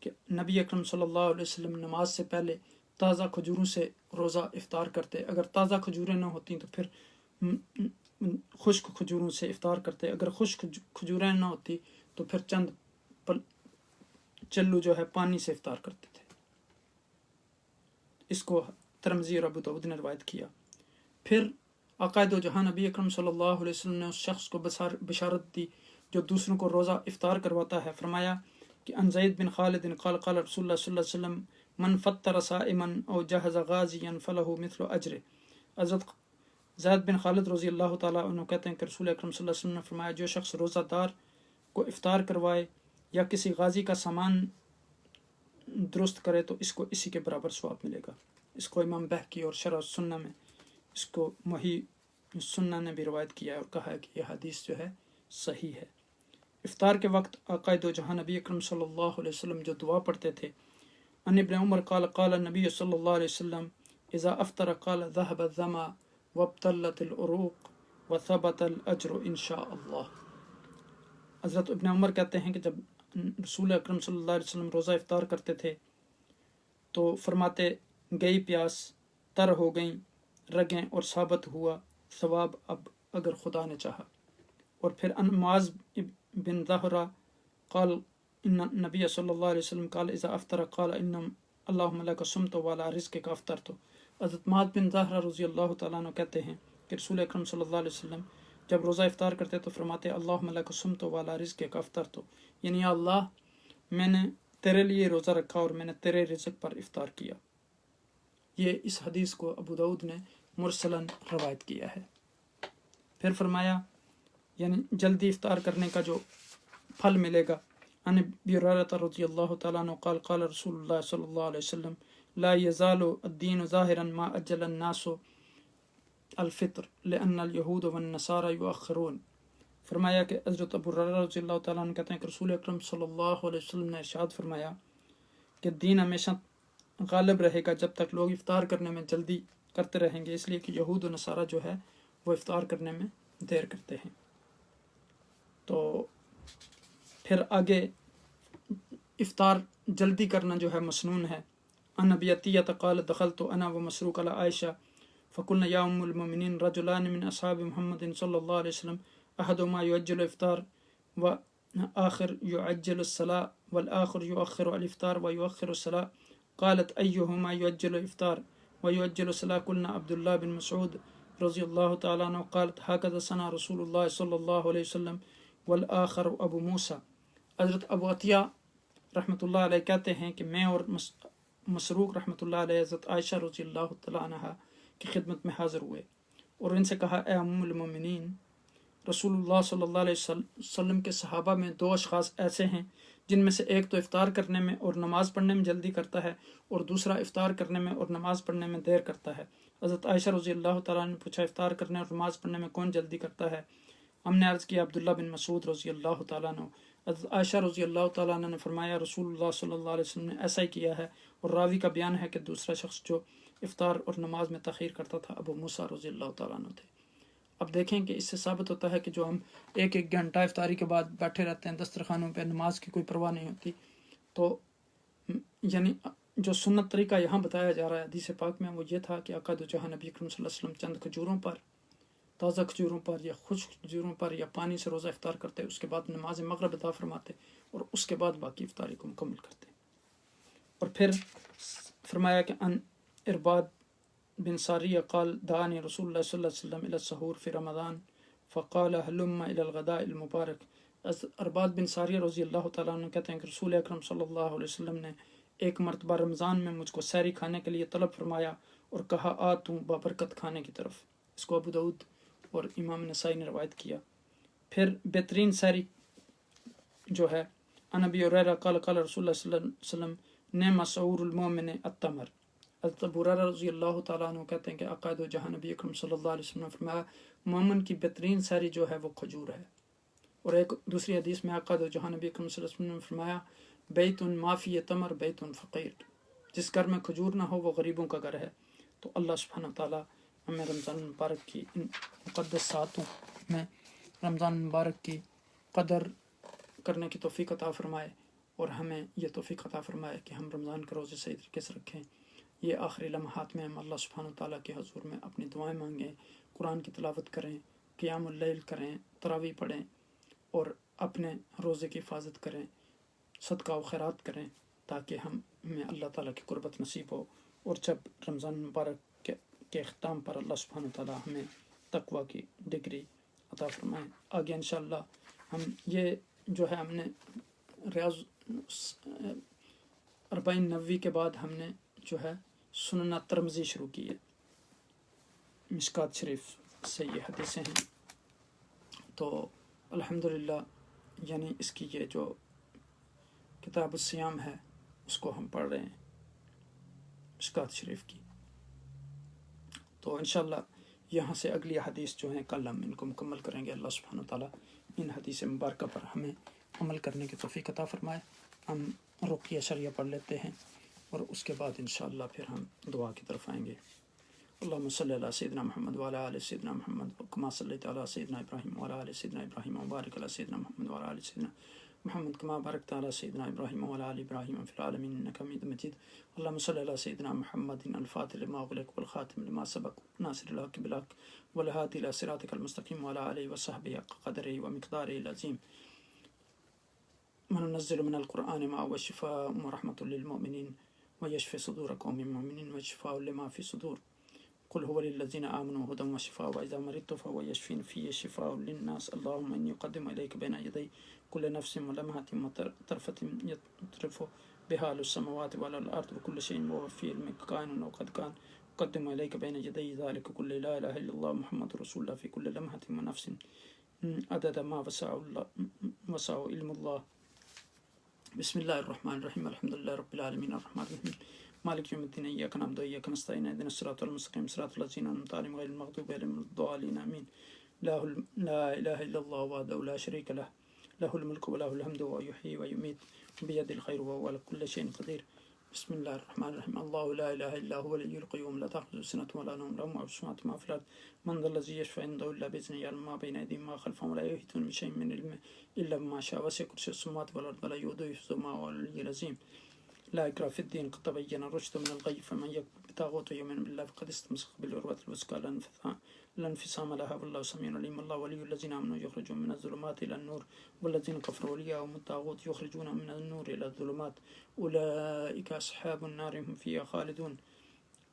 کہ نبی اکرم صلی اللہ علیہ وسلم نماز سے پہلے تازہ کھجوروں سے روزہ افطار کرتے. اگر تازہ کھجوریں نہ ہوتیں تو پھر خشک کھجوروں سے افطار کرتے. اگر خشک کھجوریں نہ ہوتی تو پھر چند چلو جو ہے پانی سے افطار کرتے تھے. اس کو ترمذی اور ابو داؤد نے روایت کیا. پھر عقائد و جہاں نبی اکرم صلی اللہ علیہ وسلم نے اس شخص کو بشارت دی جو دوسروں کو روزہ افطار کرواتا ہے. فرمایا کہ ان زید بن خالد قال قال رسول اللہ صلی اللہ علیہ وسلم من فطر صائما او جہز غازیا فلہ مثل اجر. حضرت زید بن خالد رضی اللہ تعالیٰ عنہ کہتے ہیں کہ رسول اکرم صلی اللہ علیہ وسلم نے فرمایا جو شخص روزہ دار کو افطار کروائے یا کسی غازی کا سامان درست کرے تو اس کو اسی کے برابر ثواب ملے گا۔ اس کو امام بہقی اور شرح السنہ میں اس کو محی سنہ نے بھی روایت کیا ہے اور کہا ہے کہ یہ حدیث جو ہے صحیح ہے۔ افطار کے وقت آقا دو جہاں نبی اکرم صلی اللہ علیہ وسلم جو دعا پڑھتے تھے، ان ابن عمر قال قال النبی صلی اللہ علیہ وسلم اذا افطر قال ذهب الظما وابتلت العروق وثبت الاجر ان شاء اللہ۔ حضرت ابن عمر کہتے ہیں کہ جب رسول اکرم صلی اللہ علیہ وسلم روزہ افطار کرتے تھے تو فرماتے گئی پیاس تر ہو گئیں رگیں اور ثابت ہوا ثواب اب اگر خدا نے چاہا۔ اور پھر ان معاذ بن ظہرہ قال ان نبی صلی اللہ علیہ وسلم قال اذا افطر قال ان اللہم لک صمت وعلی رزقک افطرت۔ حضرت معاذ بن ظہرہ رضی اللہ تعالیٰ عنہ کہتے ہیں کہ رسول اکرم صلی اللہ علیہ وسلم جب روزہ افطار کرتے تو فرماتے اللہم لک صمت وعلی رزقک افطرت، یعنی یا اللہ میں نے تیرے لیے روزہ رکھا اور میں نے تیرے رزق پر افطار کیا۔ یہ اس حدیث کو ابو داؤد نے مرسلاً روایت کیا ہے۔ پھر فرمایا یعنی جلدی افطار کرنے کا جو پھل ملے گا، ان ابی ہریرہ رضی اللہ تعالیٰ عنہ قال قال رسول اللہ صلی اللہ علیہ وسلم لا يزال الدین ظاہرا ما اجل الناس الفطر لان اليہود والنصارى یؤخرون۔ فرمایا کہ حضرت ابو ہریرہ رضی اللہ تعالیٰ عنہ کہتے ہیں کہ رسول اکرم صلی اللہ علیہ وسلم نے ارشاد فرمایا کہ دین ہمیشہ غالب رہے گا جب تک لوگ افطار کرنے میں جلدی کرتے رہیں گے، اس لیے کہ یہود و نصارہ جو ہے وہ افطار کرنے میں دیر کرتے ہیں۔ تو پھر آگے افطار جلدی کرنا جو ہے مسنون ہے۔ ان ابی عطیہ قال دخلت انا ومسروق علی عائشہ فقلنا یا ام المؤمنین رجلان من اصحاب محمد صلی اللہ علیہ وسلم احدهما يعجل الافطار وآخر يعجل الصلاة والآخر يؤخر الافطار ويؤخر الصلاة قالت أيهما يعجل الافطار ويعجل الصلاة قلنا عبد الله بن مسعود رضی اللہ تعالیٰ عنہ قالت هكذا صنع رسول اللہ صلی اللہ علیہ وسلم والآخر ابو موسیٰ۔ حضرت ابو عطیہ رحمۃ اللہ علیہ کہتے ہیں کہ میں اور مسروق رحمۃ اللہ علیہ حضرت عائشہ رضی اللہ تعالیٰ عنہ کی خدمت میں حاضر ہوئے اور ان سے کہا اے ام المومنین، رسول اللہ صلی اللہ علیہ وسلم کے صحابہ میں دو اشخاص ایسے ہیں جن میں سے ایک تو افطار کرنے میں اور نماز پڑھنے میں جلدی کرتا ہے اور دوسرا افطار کرنے میں اور نماز پڑھنے میں دیر کرتا ہے۔ حضرت عائشہ رضی اللہ تعالیٰ نے پوچھا افطار کرنے اور نماز پڑھنے میں کون جلدی کرتا ہے؟ ہم نے عرض کیا عبداللہ بن مسعود رضی اللہ تعالیٰ عنہ۔ حضرت عائشہ رضی اللہ تعالیٰ عنہ نے فرمایا رسول اللہ صلی اللہ علیہ وسلم نے ایسا ہی کیا ہے، اور راوی کا بیان ہے کہ دوسرا شخص جو افطار اور نماز میں تاخیر کرتا تھا ابو موسیٰ رضی اللہ تعالیٰ عنہ تھے۔ اب دیکھیں کہ اس سے ثابت ہوتا ہے کہ جو ہم ایک ایک گھنٹہ افطاری کے بعد بیٹھے رہتے ہیں دسترخوانوں پہ، نماز کی کوئی پرواہ نہیں ہوتی، تو یعنی جو سنت طریقہ یہاں بتایا جا رہا ہے حدیث پاک میں وہ یہ تھا کہ آقا دو جہاں نبی اکرم صلی اللہ علیہ وسلم چند کھجوروں پر، تازہ کھجوروں پر یا خشک کھجوروں پر یا پانی سے روزہ افطار کرتے، اس کے بعد نماز مغرب ادا فرماتے اور اس کے بعد باقی افطاری کو مکمل کرتے۔ اور پھر فرمایا کہ ان ارباد بن ساریہ قال دعانی رسول اللہ صلی اللہ علیہ وسلم الی السحور فی رمضان فقال هلم الی الغداء المبارک۔ ارباد بن ساریہ رضی اللہ تعالیٰ عنہ کہتے ہیں کہ رسول اکرم صلی اللہ علیہ وسلم نے ایک مرتبہ رمضان میں مجھ کو سحری کھانے کے لیے طلب فرمایا اور کہا آ تو بابرکت کھانے کی طرف۔ اس کو ابو داؤد اور امام نسائی نے روایت کیا۔ پھر بہترین سحری جو ہے ان ابی ہریرہ قال قال رسول اللہ صلی اللہ علیہ وسلم نعم سحور المؤمن التمر۔ حضرت ابو ہریرہ رضی اللہ تعالیٰ عنہ کہتے ہیں کہ آقا دو جہاں نبی اکرم صلی اللہ علیہ وسلم نے فرمایا مومن کی بہترین سحری جو ہے وہ کھجور ہے۔ اور ایک دوسری حدیث میں آقا دو جہاں نبی اکرم صلی اللہ علیہ وسلم نے فرمایا بیت ما فی تمر بیت فقیر، جس گھر میں کھجور نہ ہو وہ غریبوں کا گھر ہے۔ تو اللہ سبحانہ تعالیٰ ہمیں رمضان مبارک کی ان مقدس ساعتوں میں رمضان مبارک کی قدر کرنے کی توفیق عطا فرمائے اور ہمیں یہ توفیق عطا فرمائے کہ ہم رمضان کے روزے صحیح طریقے سے رکھیں۔ یہ آخری لمحات میں ہم اللہ سبحانہ تعالیٰ کے حضور میں اپنی دعائیں مانگیں، قرآن کی تلاوت کریں، قیام اللیل کریں، تراویح پڑھیں اور اپنے روزے کی حفاظت کریں، صدقہ و خیرات کریں تاکہ ہمیں اللہ تعالیٰ کی قربت نصیب ہو۔ اور جب رمضان مبارک کے اختتام پر اللہ سبحانہ تعالیٰ ہمیں تقوی کی ڈگری عطا فرمائیں۔ آگے انشاءاللہ ہم یہ جو ہے ہم نے ریاض 40 کے بعد ہم نے جو ہے سنن ترمذی شروع کی ہے، مشکات شریف سے یہ حدیثیں ہیں۔ تو الحمدللہ یعنی اس کی یہ جو کتاب الصیام ہے اس کو ہم پڑھ رہے ہیں مشکات شریف کی. تو انشاءاللہ یہاں سے اگلی حدیث جو ہیں کل ہم ان کو مکمل کریں گے. اللہ سبحانہ تعالیٰ ان حدیث مبارکہ پر ہمیں عمل کرنے کی توفیق عطا فرمائے. ہم رقیہ شریعہ پڑھ لیتے ہیں اور اس کے بعد انشاءاللہ پھر ہم دعا کی طرف آئیں گے. اللہم صلی علی سیدنا محمد وعلی آل سیدنا محمد کما صلیت علی سیدنا ابراہیم وعلی آل سیدنا ابراہیم وبارک علی سیدنا محمد وعلی آل سیدنا محمد کما بارکت علی سیدنا ابراہیم وعلی آل ابراہیم فی العالمین انک حمید مجید. اللہم صلی علی سیدنا محمد الفاتح لما اغلق والخاتم لما سبق ناصر الحق بالحق والہادی الی صراطک المستقیم وعلی آلہ وصحبہ حق قدرہ ومقدارہ العظیم. وننزل من القرآن ما هو شفاء ورحمة للمؤمنين ويشفي صدور قوم مؤمنين وشفاء لما في صدور. قل هو للذين آمنوا هدى وشفاء وإذا مرضت فهو يشفين فيه شفاء للناس. اللهم إني أقدم إليك بين يدي كل نفس ولمحة وطرفة يطرف بها السماوات وعلى الأرض وكل شيء وهو في علمك كائن وقد كان. أقدم إليك بين يدي ذلك كل لا إله إلا الله محمد رسول الله في كل لمحة ونفس عدد ما وسع علم الله. بسم اللہ الرحمن الرحیم الحمد للہ رب العالمین الرحمن الرحیم مالک یوم الدین ایاک نعبد و ایاک نستعین اهدنا الصراط المستقیم صراط الذین انعمت علیہم غیر المغضوب علیہم ولا الضالین آمین. لا الہ الا اللہ وحدہ لا شریک لہ لہ الملک وله الحمد وهو يحيي ويميت بيده الخير وهو على كل شيء قدير. بسم الله الرحمن الرحيم الله لا إله إلا هو الحي القيوم لا تأخذه سنة ولا نوم له ما في السماوات وما في الأرض من ذا الذي يشفع عنده إلا بإذنه يعلم ما بين أيديهم وما خلفهم ولا يحيطون بشيء من علمه إلا بما شاء وسع كرسيه السماوات والأرض ولا يؤوده حفظهما وهو العلي العظيم. لا إكراه في الدين قد تبين الرشد من الغي فمن يكفر بالطاغوت ويؤمن بالله فقد استمسك بالعروة الوثقى لا انفصام لها والله سميع عليم. الله ولي الذين آمنوا يخرجون من الظلمات إلى النور والذين كفروا أولياءهم الطاغوت يخرجون من النور إلى الظلمات أولئك أصحاب النار هم فيها خالدون.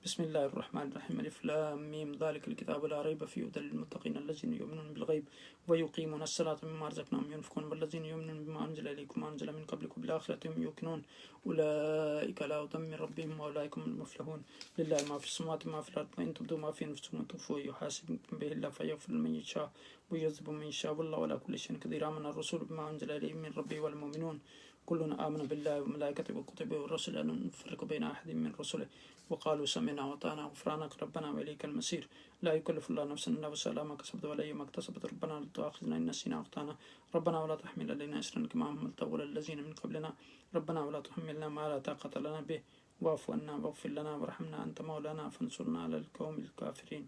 بسم الله الرحمن الرحيم الف لام ميم ذلك الكتاب لا ريب فيه هدى للمتقين الذين يؤمنون بالغيب ويقيمون الصلاة مما رزقناهم ينفقون والذين يؤمنون بما أنزل إليكم وما أنزل من قبلكم بالآخرة هم يوقنون أولئك على هدى من ربهم وأولئك هم المفلحون. لله ما في السماوات وما في الأرض وإن تبدوا ما في أنفسكم وتخفوه يحاسبكم به الله فيغفر لمن يشاء ويعذب من يشاء والله على كل شيء قدير. آمن الرسول بما أنزل إليه من ربه والمؤمنون كلنا آمن بالله وملائكته وكتبه ورسله لا نفرق بين أحد من رسله وقالوا سمعنا وأطعنا غفرانك ربنا وإليك المصير. لا يكلف الله نفسا إلا وسعها ما كسبت وعليها ما اكتسبت ربنا لا تؤاخذنا إن نسينا وأخطأنا ربنا ولا تحمل علينا إصرا كما حملته على الذين من قبلنا ربنا ولا تحملنا ما لا طاقة لنا به واعف عنا واغفر لنا وارحمنا أنت مولانا فانصرنا على القوم الكافرين.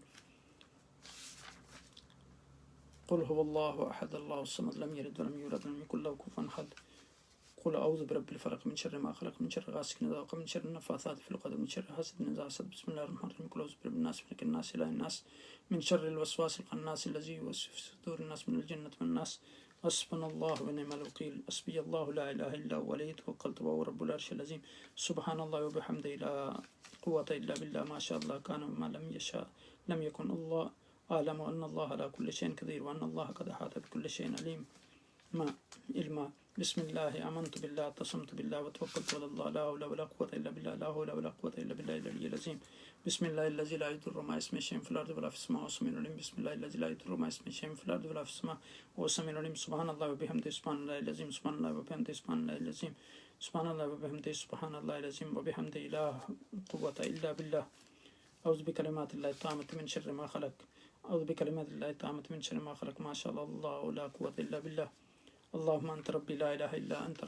قل هو الله أحد الله الصمد لم يلد ولم يولد ولم يكن له كفوا أحد. قل أعوذ برب الفلق من شر ما خلق من شر غاسق إذا وقب من شر النفاثات في العقد من شر حاسد إذا حسد. بسم الله الرحمن الرحيم قل أعوذ برب الناس ملك الناس إله الناس من شر الوسواس الخناس الذي يوسوس في صدور الناس من الجنة والناس. حسبنا الله ونعم الوكيل حسبي الله لا إله إلا هو عليه توكلت وهو رب العرش العظيم. سبحان الله وبحمده لا قوة إلا بالله ما شاء الله كان وما لم يشاء لم يكن. الله أعلم أن الله على كل شيء قدير وأن الله قد أحاط بكل شيء عليم ما علما. بسم الله آمنت بالله اعتصمت بالله وتوكلت على الله لا حول ولا قوة إلا بالله لا حول ولا قوة إلا بالله العلي العظيم. بسم الله الذي لا يضر مع اسمه شيء في الأرض ولا في السماء والسميع العليم. بسم الله الذي لا يضر مع اسمه شيء في الأرض ولا في السماء والسميع العليم. سبحان الله وبحمده سبحان الله العظيم سبحان الله وبحمده سبحان الله العظيم سبحان الله وبحمده سبحان الله العظيم وبحمده لا قوة إلا بالله. أعوذ بكلمات الله التامة من شر ما خلق. أعوذ بكلمات الله التامة من شر ما خلق ما شاء الله لا قوة إلا بالله. اللهم أنت ربي لا إله إلا أنت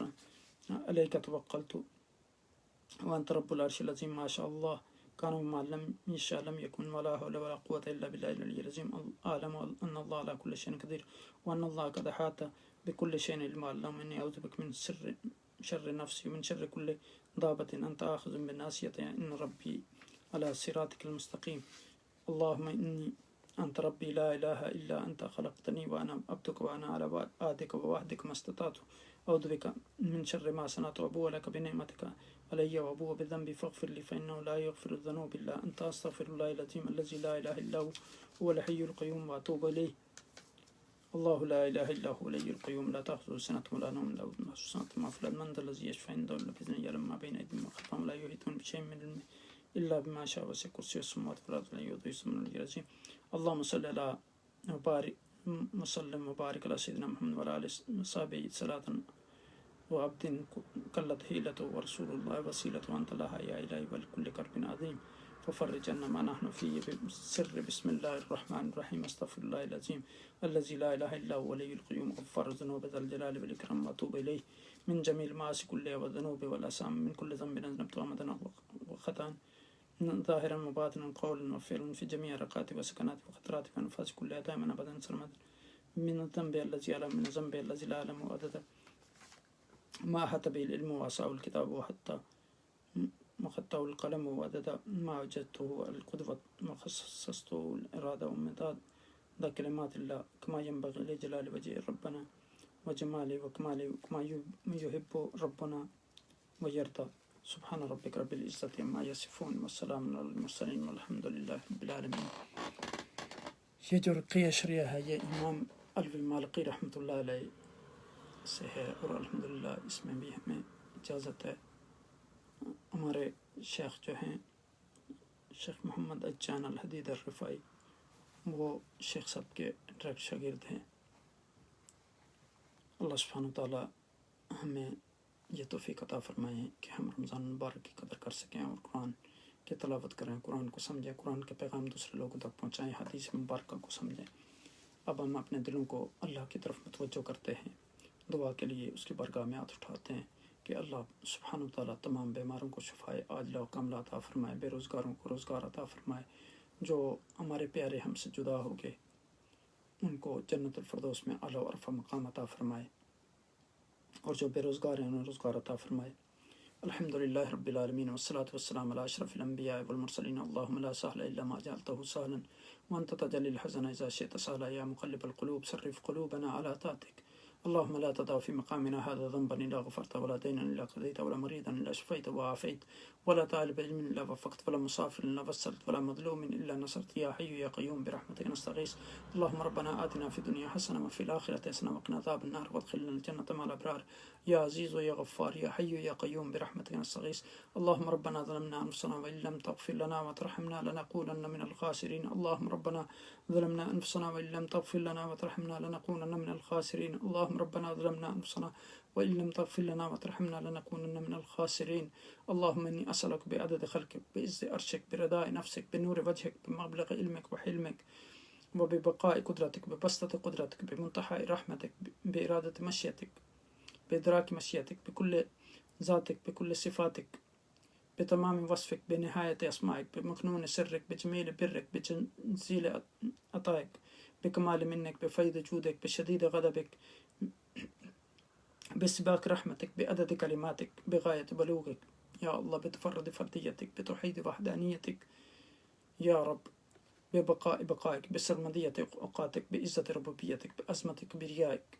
عليك توكلت وأنت رب العرش العظيم ما شاء الله كان وما لم يشاء لم يكن ولا حول ولا قوة إلا بالله العلي العظيم. أعلم أن الله على كل شيء قدير وأن الله قد أحاط بكل شيء علما. اللهم إني أعوذ بك من شر نفسي ومن شر كل ضابة أنت آخذ بالناصية إن ربي على صراطك المستقيم. اللهم إني أنت ربي لا إله إلا أنت خلقتني وأنا عبدك وأنا على عهدك ووعدك ما استطعت. أعوذ بك من شر ما صنعت وأبوء لك بنعمتك علي وأبوء بذنبي فاغفر لي فإنه لا يغفر الذنوب إلا أنت. أستغفر الله العظيم الذي لا إله إلا هو الحي القيوم وأتوب إليه. الله لا إله إلا هو الحي القيوم لا تأخذه سنة ولا نوم له ما في السماوات وما في الأرض من ذا الذي يشفع عنده إلا بإذنه يعلم ما بين أيديهم وما خلفهم لا يحيطون بشيء من علمه إلا بما شاء وسع كرسيه السماوات والأرض ولا يؤوده حفظهما العظيم. اللهم صل على وسلم وبارك على سيدنا محمد وعلى آله وصحبه صلاة وعبد قلت حيلته ورسول الله وسيلته أنت لها يا إلهي ولكل كرب عظيم ففرج عنا ما نحن فيه بسر بسم الله الرحمن الرحيم استغفر الله العظيم الذي لا إله إلا هو ولي القيوم غفار الذنوب ذا الجلال والإكرام وأتوب إليه من جميع المعاصي كلها والذنوب والآثام من كل ذنب أذنبته عمدا وخطأ ظاهرا وباطنا قولا وفعلا في جميع ركعات وسكنات وخطرات وأنفاس كلها دائما أبدا سرمدا من الذنب الذي يعلم من الذنب الذي لا يعلم عددا ما أحاط به العلم ووسعه الكتاب وحتى وخطه القلم وعدد ما وجدته القدوة وخصصته الإرادة ومداد ذا كلمات الله كما ينبغي لجلال وجه ربنا وجماله وكماله وكما يحب ربنا ويرضى سبحان ربك رب العزة عما يصفون والسلام على المرسلين والحمد لله رب العالمين. یہ جو رقیہ شریعہ ہے یہ امام علوی مالکی رحمۃ اللہ علیہ سے ہے اور الحمدللہ اس میں بھی ہمیں اجازت ہے. ہمارے شیخ جو ہیں شیخ محمد اجان الحدید الرفائی وہ شیخ صاحب کے ڈائریکٹ شاگرد ہیں. اللہ سبحانہ وتعالی ہمیں یہ توفیق عطا فرمائیں کہ ہم رمضان مبارک کی قدر کر سکیں اور قرآن کی تلاوت کریں، قرآن کو سمجھیں، قرآن کے پیغام دوسرے لوگوں تک پہنچائیں، حدیث مبارکہ کو سمجھیں. اب ہم اپنے دلوں کو اللہ کی طرف متوجہ کرتے ہیں، دعا کے لیے اس کی بارگاہ میں ہاتھ اٹھاتے ہیں کہ اللہ سبحانہ وتعالی تمام بیماروں کو شفائے عاجلہ و کاملہ عطا فرمائے، بے روزگاروں کو روزگار عطا فرمائے، جو ہمارے پیارے ہم سے جدا ہو گئے ان کو جنت الفردوس میں اعلیٰ و عرفہ مقام عطا فرمائے، اور جو بے روزگار ہیں انہیں روزگار عطا فرمائے. الحمدللہ رب العالمین والصلاة والسلام علی اشرف الانبیاء والمرسلین. اللہم لا سہل الا ما جعلته سہلا وانت تجعل الحزن اذا شئت سہلا یا مقلب القلوب صرف قلوبنا على طاعتك. اللهم لا تدع في مقامنا هذا ذنبا الا غفرت ولا دينا الا قضيت ولا مريضا الا شفيت وعافيت ولا طالب علم الا وفقت ولا مسافر الا وصلت ولا مظلوم الا نصرت يا حي يا قيوم برحمتك نستغيث. اللهم ربنا آتنا في الدنيا حسنة وفي الآخرة حسنة وقنا عذاب النار وادخلنا الجنة مع الأبرار يا عزيز يا غفار يا حي يا قيوم برحمتك نستغيث. اللهم ربنا ظلمنا أنفسنا وإن لم تغفر لنا وترحمنا لنكونن من الخاسرين. اللهم ربنا ظلمنا أنفسنا وإن لم تغفر لنا وترحمنا لنكونن من الخاسرين. اللهم ربنا ظلمنا أنفسنا وإن لم تغفر لنا وترحمنا لنكونن من الخاسرين. اللهم إني أسألك بعدد خلقك بعز أرشك برضاء نفسك بنور وجهك بمبلغ علمك وحلمك وببقاء قدرتك ببسطة قدرتك بمنتهى رحمتك بإرادة مشيتك بإدراك مشيتك بكل ذاتك بكل صفاتك بتمام وصفك بنهاية أسمائك بمكنون سرك بجميل برك بجزيل عطائك بكمال منك بفيض جودك بشديد غضبك بسباق رحمتك بعدد كلماتك بغاية بلوغك يا الله بتفرد فرديتك بتوحيد وحدانيتك يا رب ببقاء بقائك بسرمدية أوقاتك بعزة ربوبيتك بعظمة كبريائك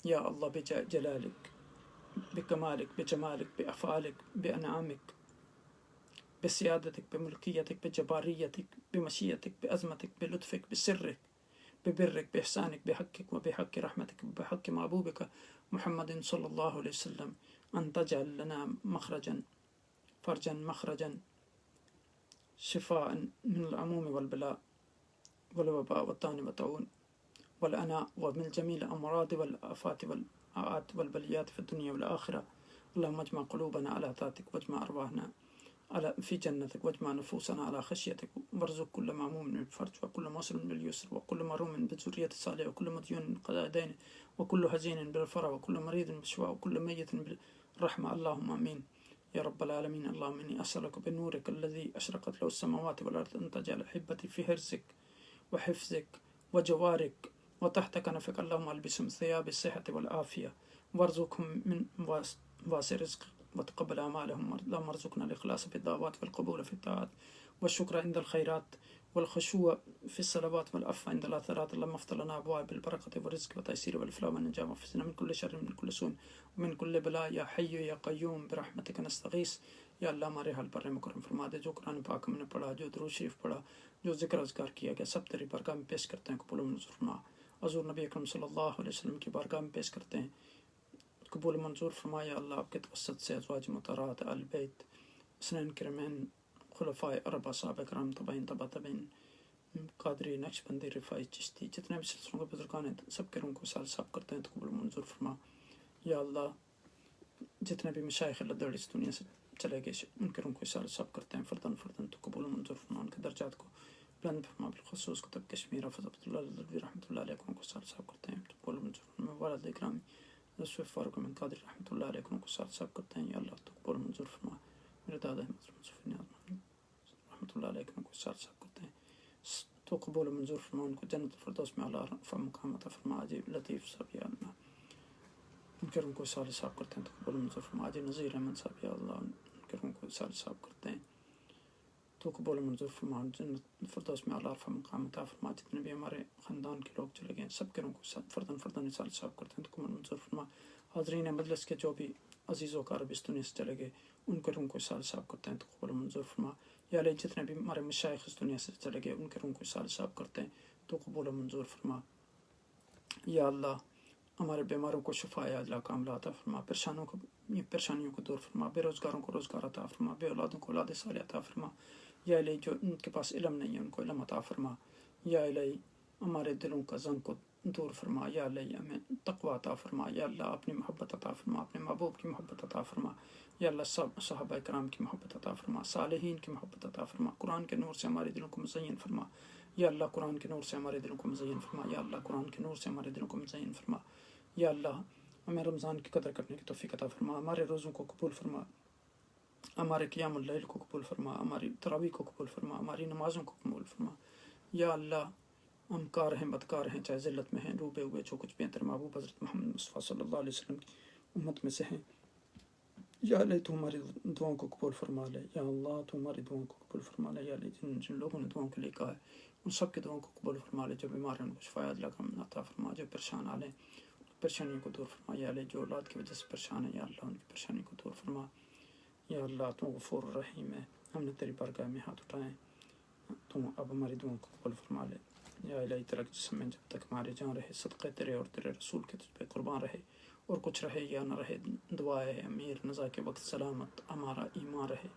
يا الله بجلالك بكمالك بجمالك بأفعالك بأنعامك بسيادتك بملكيتك بجباريتك بمشيتك بعظمتك بلطفك بسرك ببرك بإحسانك بحقك وبحق رحمتك وبحق محبوبك محمد صلى الله عليه وسلم أن تجعل لنا مخرجا فرجا مخرجا شفاء من العموم والبلاء والوباء والطعن والطاعون والأناء ومن جميع الأمراض والآفات والآفات والبليات في الدنيا والآخرة. اللهم اجمع قلوبنا على طاعتك واجمع أرواحنا على في جنتك واجمع نفوسنا على خشيتك وارزق كل معموم بالفرج وكل موصل باليسر وكل مروم بالذرية الصالحة وكل مديون بالقضاء دين وكل حزين بالفرح وكل مريض بالشفاء وكل ميت بالرحمة. اللهم آمين يا رب العالمين. اللهم إني أسألك بنورك الذي أشرقت له السماوات والأرض أن تجعل أحبتي في حرزك وحفظك وجوارك وتحت كنفك. اللهم ألبسهم ثياب الصحة والعافية وارزقهم من واسع رزقك وتقبل أعمالهم. اللهم ارزقنا الإخلاص في الدعوات والقبول في الطاعات والشكر عند الخيرات والخشوع في الصلوات والعفو عند العثرات. اللهم افتح لنا أبواب البركة والرزق والتيسير والإفلاح والنجاة وحفظنا من كل شر من كل سوء ومن كل بلاء يا حي يا قيوم برحمتك نستغيث. یا اللہ ہمارے حال پر مکرم فرما دے. جو قرآن پاک ہم نے پڑھا، جو درود شریف پڑھا، جو ذکر اذکار کیا گیا، سب تیری بارگاہ میں پیش کرتے ہیں. قبول منظور فرما. حضور نبی اکرم صلی اللہ علیہ وسلم کی بارگاہ میں پیش کرتے ہیں. قبول منظور فرمایا اللہ آپ کے توسط سے ازواج مطہرات آل بیت حسنین کرمین خلفائے اربعہ صحابہ کرام تابعین تبع تابعین قادری نقشبندی رفاعی چشتی جتنے بھی سلسلوں کے بزرگان ہیں سب کے روح کو سال صاف کرتے ہیں تو قبول منظور فرما. یا اللہ جتنے بھی مشائخ لدڑ اس دنیا سے چلے گئے ان کے روح کو اصالہ صاحب کرتے ہیں فردن فردن تو قبول منظور فرما، ان کے درجات کو بلند فرما، بالخصوص کتب کشمیر حافظ عبداللہ الدلوی رحمۃ اللہ علیہ کو اصالہ صاحب کرتے ہیں تو قبول منظور فرما، والد اکرامی یوسف فاروق احمد قادری رحمۃ اللہ علیہ کو اصالہ صاحب کرتے ہیں یا اللہ تو قبول منظور فرما، میرے دادا احمد منصف نیاز رحمۃ اللہ علیہ کو اصالہ صاحب کرتے ہیں تو قبول منظور فرما، ان کو جنت الفردوس میں اعلیٰ مقام عطا فرما، عجیب لطیف صاحب یا اللہ ان کے روح کو اصالہ صاحب کرتے ہیں تو قبول منظور فرما، عجیب نذیر احمد صاحب یا اللہ ان کے روح کو اصالہ صاحب کرتے ہیں تو قبول منظور فرما، جنت الفردوس میں اعلیٰ مقام عطا فرما، جتنے بھی ہمارے خاندان کے لوگ چلے گئے سب کے روح کو فردن فردن اصالہ صاحب کرتے ہیں تو قبول منظور فرما، حاضرین مجلس کے جو بھی عزیز و اقارب اس دنیا سے چلے گئے ان کے روح کو اصالہ صاحب کرتے ہیں تو قبول منظور فرما، یا علیہ جتنے بھی ہمارے مشائخ اس دنیا سے چلے گئے ان کے روح کو اصالہ صاحب کرتے ہیں تو قبول منظور فرما، یا اللہ ہمارے بیماروں کو شفا عاجلہ کاملہ عطا فرما، پریشانیوں کو دور فرما، بے روزگاروں کو روزگار عطا فرما، بے اولادوں کو اولاد صالح عطا فرما، یا الہی جو ان کے پاس علم نہیں ہے ان کو علم عطا فرما، یا الہی ہمارے دلوں کا زنگ کو دور فرما، یا الہی ہمیں تقوی عطا فرما، یا اللہ اپنی محبت عطا فرما، اپنے محبوب کی محبت عطا فرما، یا اللہ سب صحابہ کرام کی محبت عطا فرما، صالحین کی محبت عطا فرما، قرآن کے نور سے ہمارے دلوں کو مزین فرما، یا اللہ قرآن کے نور سے ہمارے دلوں کو مزین فرما، یا اللہ قرآن کے نور سے ہمارے دلوں کو مزین فرما، یا اللہ ہمیں رمضان کی قدر کرنے کی توفیق عطا فرما، ہمارے روزوں کو قبول فرما، ہمارے قیام اللیل کو قبول فرما، ہماری تراویح کو قبول فرما، ہماری نمازوں کو قبول فرما، یا اللہ ہم کار ہیں بدکار ہیں چاہے ذلت میں ہیں ڈوبے ہوئے جو کچھ بھی ہیں تیرے محبوب حضرت محمد مصطفیٰ صلی اللہ علیہ وسلم کی امت میں سے ہیں، یا اللہ تو ہماری دعاؤں کو قبول فرما لے، یا اللہ تو ہماری دعاؤں کو قبول فرما لے، یا اللہ جن لوگوں نے دعاؤں کے لیے کہا ہے ان سب کے دعاؤں کو قبول فرما لے، جو بیمار ہیں ان کو شفا عاجلہ عطا فرما، جو پریشان حال ہیں پریشانیوں کو دور فرما، یا اللہ جو اولاد کی وجہ سے پریشان ہیں یا اللہ ان کی پریشانی کو دور فرما، یا اللہ تو غفور الرحیم ہے، ہم نے تیری بارگاہ میں ہاتھ اٹھائے تو اب ہماری دعاؤں کو قبول فرما لے، یا الہی تیرا جسم میں جب تک ہمارے جان رہے صدقے تیرے اور تیرے رسول کے تجھ پہ قربان رہے، اور کچھ رہے یا نہ رہے دعا ہے امیر نزا کے وقت سلامت ہمارا ایمان رہے،